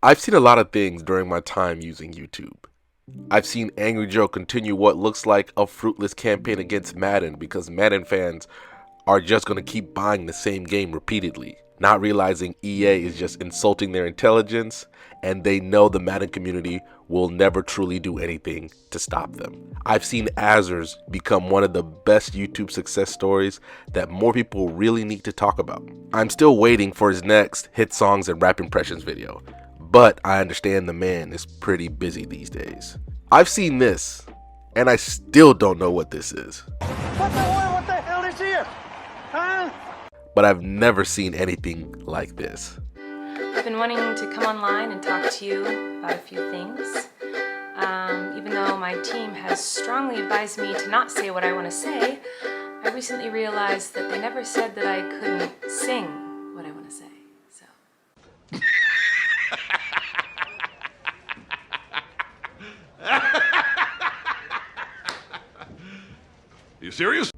I've seen a lot of things during my time using YouTube. I've seen Angry Joe continue what looks like a fruitless campaign against Madden because Madden fans are just going to keep buying the same game repeatedly, not realizing EA is just insulting their intelligence, and they know the Madden community will never truly do anything to stop them. I've seen Azers become one of the best YouTube success stories that more people really need to talk about. I'm still waiting for his next hit songs and rap impressions video, but I understand the man is pretty busy these days. I've seen this, and I still don't know what this is. What the hell is here? Huh? But I've never seen anything like this. I've been wanting to come online and talk to you about a few things. Even though my team has strongly advised me to not say what I want to say, I recently realized that they never said that I couldn't sing what I want to say, so. You serious?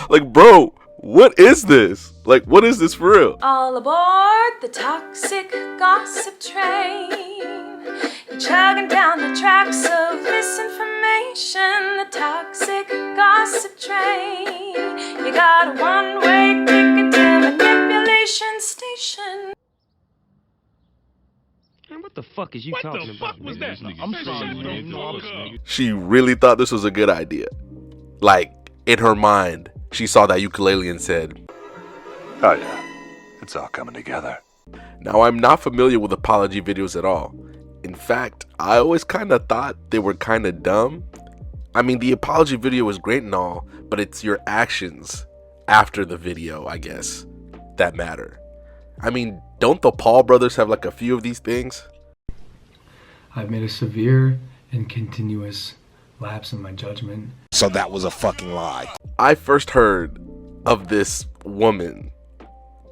Like, bro, what is this? Like, what is this for real? All aboard the toxic gossip train. You're chugging down the tracks of misinformation. The toxic gossip train. You got a one-way ticket to manipulation station. Man, what the fuck is you talking about? What the fuck was that? I'm sorry, man. She really thought this was a good idea. Like, in her mind, she saw that ukulele and said, Oh yeah, it's all coming together. now I'm not familiar with apology videos at all. In fact, I always kind of thought they were kind of dumb. I mean, the apology video is great and all, but it's your actions after the video, I guess, that matter. I mean, don't the Paul brothers have like a few of these things? I've made a severe and continuous lapse in my judgment. So that was a fucking lie. I first heard of this woman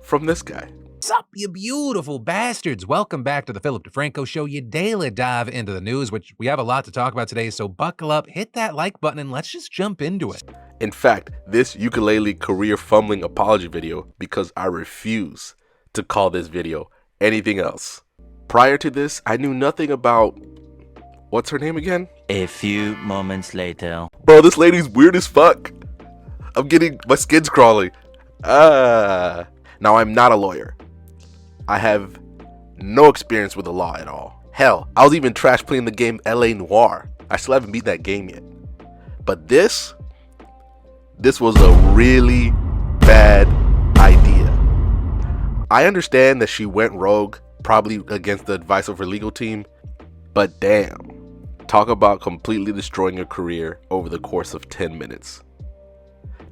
from this guy. Sup, you beautiful bastards. Welcome back to the Philip DeFranco Show, your daily dive into the news, which we have a lot to talk about today, so buckle up, hit that like button, and let's just jump into it. In fact, this ukulele career fumbling apology video because I refuse to call this video anything else. Prior to this, I knew nothing about, what's her name again? A few moments later. Bro, this lady's weird as fuck. I'm getting, my skin's crawling. Now I'm not a lawyer. I have no experience with the law at all. Hell, I was even trash playing the game LA Noire. I still haven't beat that game yet. But this was a really bad idea. I understand that she went rogue, probably against the advice of her legal team, but damn, talk about completely destroying your career over the course of 10 minutes.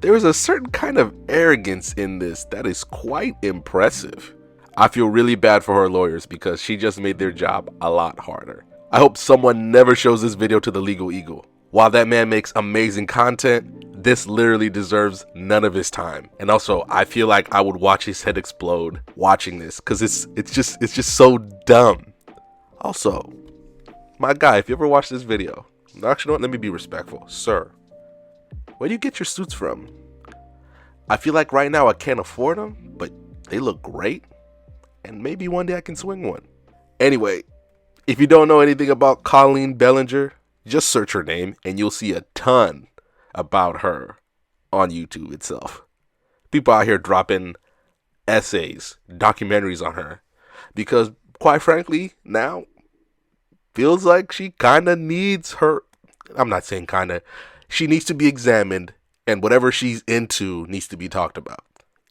There is a certain kind of arrogance in this that is quite impressive. I feel really bad for her lawyers because she just made their job a lot harder. I hope someone never shows this video to the legal eagle. While that man makes amazing content, this literally deserves none of his time. And also, I feel like I would watch his head explode watching this because it's just so dumb. Also, my guy, if you ever watch this video, actually, let me be respectful, sir. Where do you get your suits from? I feel like right now I can't afford them, but they look great. And maybe one day I can swing one. Anyway, if you don't know anything about Colleen Bellinger, just search her name and you'll see a ton about her on YouTube itself. People out here dropping essays, documentaries on her. Because quite frankly, now feels like she kind of needs her. I'm not saying kind of. She needs to be examined, and whatever she's into needs to be talked about.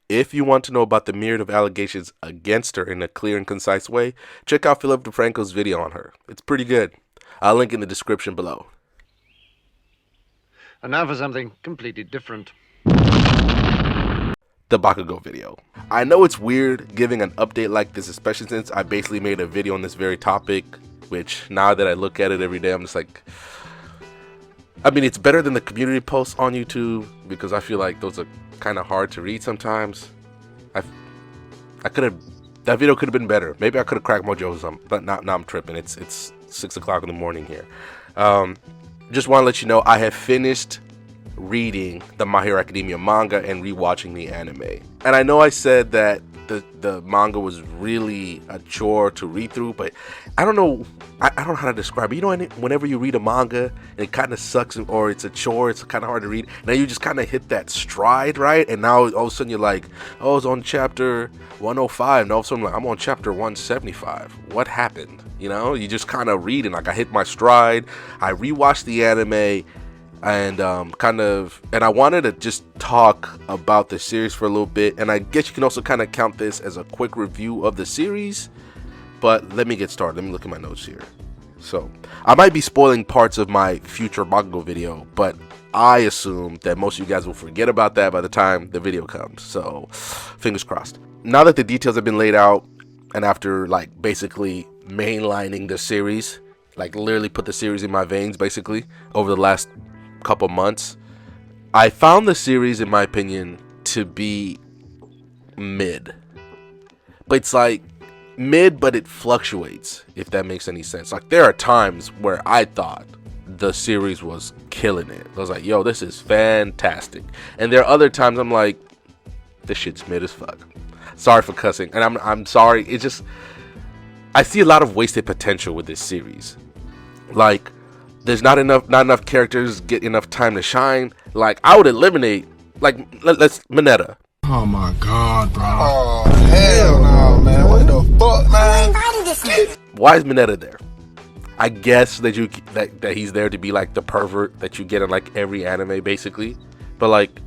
If you want to know about the myriad of allegations against her in a clear and concise way, check out Philip DeFranco's video on her. It's pretty good. I'll link in the description below. And now for something completely different. The Bakugo video. I know it's weird giving an update like this, especially since I basically made a video on this very topic, which now that I look at it every day, I'm just like, I mean, it's better than the community posts on YouTube because I feel like those are kind of hard to read sometimes. I could have, that video could have been better. Maybe I could have cracked more jokes on, but now I'm tripping. It's 6 o'clock in the morning here. Just want to let you know I have finished reading the My Hero Academia manga and rewatching the anime. And I know I said that the manga was really a chore to read through, but I don't know how to describe it. You know, whenever you read a manga and it kind of sucks, or it's a chore, it's kind of hard to read. Now you just kind of hit that stride, right? And now all of a sudden you're like, oh, it's on chapter 105, and all of a sudden I'm like, I'm on chapter 175. What happened? You know, you just kind of read, and like I hit my stride. I rewatched the anime. And and I wanted to just talk about the series for a little bit, and I guess you can also kind of count this as a quick review of the series. But let me get started. Let me look at my notes here. So I might be spoiling parts of my future Bakugo video, but I assume that most of you guys will forget about that by the time the video comes. So fingers crossed. Now that the details have been laid out, and after like basically mainlining the series, like literally put the series in my veins basically over the last couple months, I found the series, in my opinion, to be mid. But it's like mid, but it fluctuates, if that makes any sense. Like there are times where I thought the series was killing it. I was like, yo, this is fantastic. And there are other times I'm like, this shit's mid as fuck. Sorry for cussing, and I'm sorry. It's just I see a lot of wasted potential with this series. Like there's not enough characters get enough time to shine. Like I would eliminate, like let's Mineta. Oh my god, bro. Oh hell no, man. What the fuck, man? Why is Mineta there? I guess that he's there to be like the pervert that you get in like every anime basically. But like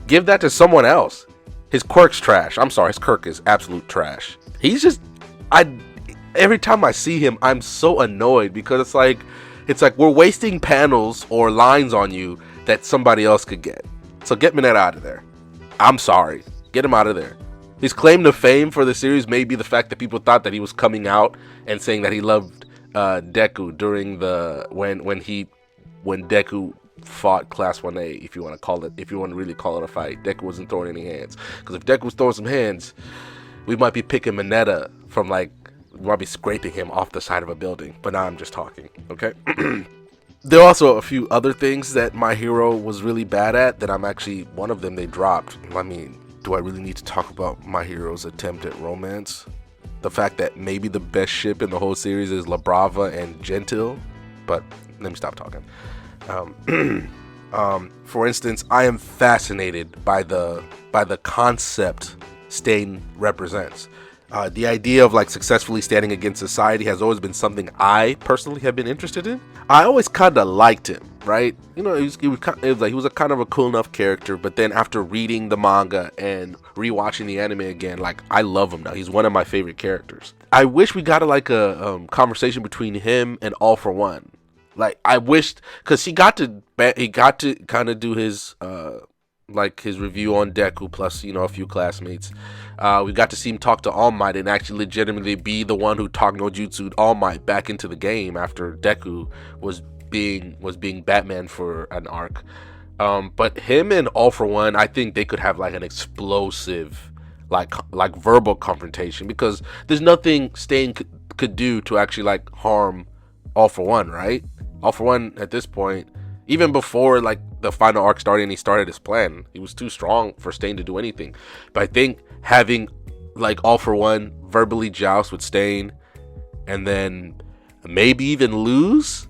give that to someone else. His quirk's trash. I'm sorry, his quirk is absolute trash. He's just every time I see him I'm so annoyed because it's like we're wasting panels or lines on you that somebody else could get. So get Mineta out of there. I'm sorry. Get him out of there. His claim to fame for the series may be the fact that people thought that he was coming out and saying that he loved Deku during when Deku fought Class 1A, if you want to really call it a fight. Deku wasn't throwing any hands. Because if Deku was throwing some hands, we might be picking Mineta from like we might be scraping him off the side of a building, but now I'm just talking, okay? There are also a few other things that My Hero was really bad at that I'm actually, one of them they dropped. I mean, do I really need to talk about My Hero's attempt at romance? The fact that maybe the best ship in the whole series is La Brava and Gentil, but let me stop talking. For instance, I am fascinated by the concept Stain represents. The idea of like successfully standing against society has always been something I personally have been interested in. I always kind of liked him, right? You know, he was a kind of a cool enough character. But then after reading the manga and rewatching the anime again, like I love him now. He's one of my favorite characters. I wish we got a conversation between him and All For One. Like I wished, because he got to kind of do his his review on Deku plus a few classmates. We got to see him talk to All Might and actually legitimately be the one who talked no jutsu All Might back into the game after Deku was being Batman for an arc. But him and All For One, I think they could have like an explosive like verbal confrontation, because there's nothing Stain could do to actually like harm All For One, right? All For One at this point, even before like the final arc started and he started his plan, he was too strong for Stain to do anything. But I think having like All For One verbally joust with Stain and then maybe even lose,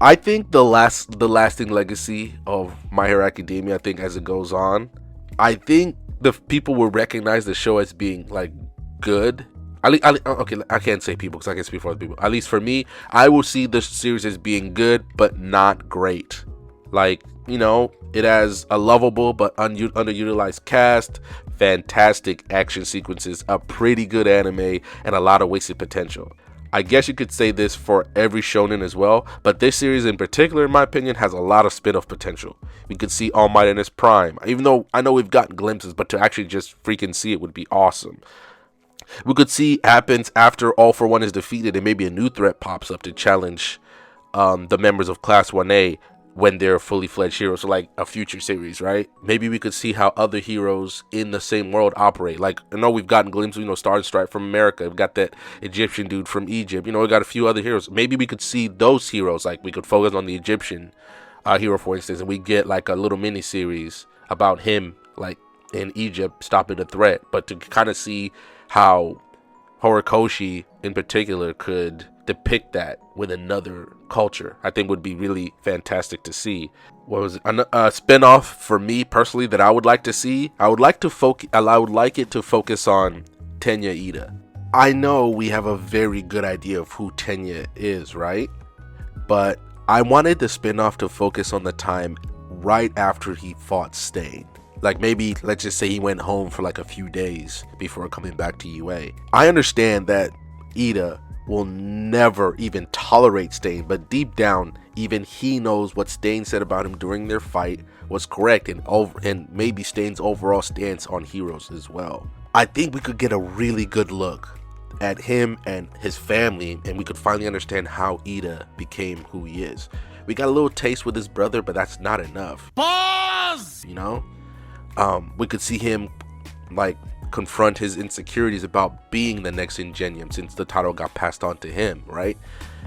I think the lasting legacy of My Hero Academia, I think as it goes on, I think the people will recognize the show as being like good. Okay, I can't say people because I can't speak for other people. At least for me, I will see the series as being good but not great. Like, it has a lovable but underutilized cast, fantastic action sequences, a pretty good anime, and a lot of wasted potential. I guess you could say this for every shonen as well, but this series in particular, in my opinion, has a lot of spin-off potential. We could see All Might in his prime, even though I know we've gotten glimpses, but to actually just freaking see it would be awesome. We could see happens after All For One is defeated and maybe a new threat pops up to challenge the members of Class 1A when they're fully fledged heroes, so like a future series, right? Maybe we could see how other heroes in the same world operate. Like, I know we've gotten glimpses, Star Stripe from America. We've got that Egyptian dude from Egypt. We got a few other heroes. Maybe we could see those heroes. Like, we could focus on the Egyptian hero, for instance, and we get like a little mini series about him, like in Egypt stopping the threat, but to kind of see how Horikoshi in particular could depict that with another culture, I think would be really fantastic to see. What was it? A spin-off for me personally that I would like to see? I would like it to focus on Tenya Ida. I know we have a very good idea of who Tenya is, right? But I wanted the spin-off to focus on the time right after he fought Stain. Like maybe, let's just say he went home for like a few days before coming back to UA. I understand that Ida will never even tolerate Stain, but deep down, even he knows what Stain said about him during their fight was correct, and maybe Stain's overall stance on heroes as well. I think we could get a really good look at him and his family, and we could finally understand how Ida became who he is. We got a little taste with his brother, but that's not enough. Pause! You know? We could see him like confront his insecurities about being the next Ingenium, since the title got passed on to him, right?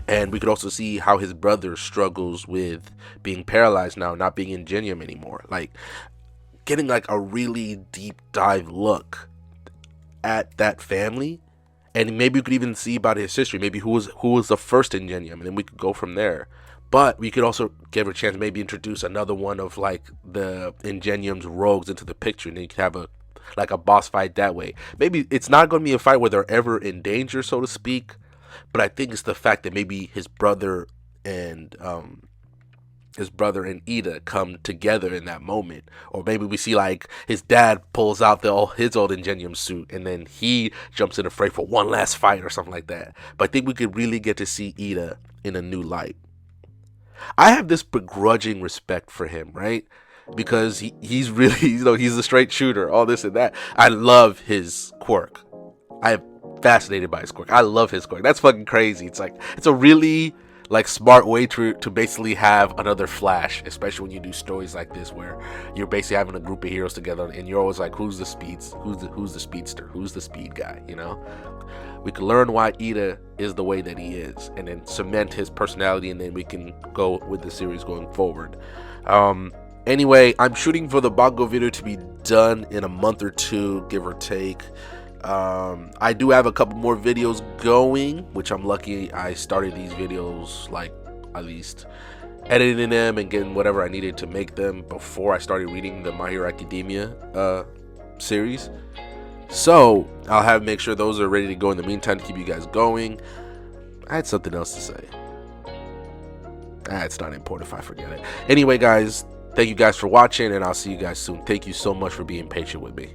And we could also see how his brother struggles with being paralyzed now, not being Ingenium anymore. Like getting like a really deep dive look at that family, and maybe we could even see about his history, maybe who was the first Ingenium, and then we could go from there. But we could also give a chance to maybe introduce another one of like the Ingenium's rogues into the picture, and then you could have a boss fight that way. Maybe it's not going to be a fight where they're ever in danger, so to speak, but I think it's the fact that maybe his brother and Ida come together in that moment. Or maybe we see like his dad pulls out his old Ingenium suit, and then he jumps in a fray for one last fight or something like that. But I think we could really get to see Ida in a new light. I have this begrudging respect for him, right? Because he's really, he's a straight shooter, all this and that. I love his quirk. I am fascinated by his quirk. I love his quirk. That's fucking crazy. It's like, it's a really like smart way to basically have another Flash, especially when you do stories like this where you're basically having a group of heroes together, and you're always like, who's the speedster, who's the speed guy, you know? We can learn why Ida is the way that he is, and then cement his personality, and then we can go with the series going forward. Anyway, I'm shooting for the Bakugo video to be done in a month or two, give or take. I do have a couple more videos going, which I'm lucky I started these videos, like at least editing them and getting whatever I needed to make them before I started reading the My Hero Academia series. So I'll make sure those are ready to go in the meantime to keep you guys going. I had something else to say. It's not important if I forget it. Anyway, guys, thank you guys for watching, and I'll see you guys soon. Thank you so much for being patient with me.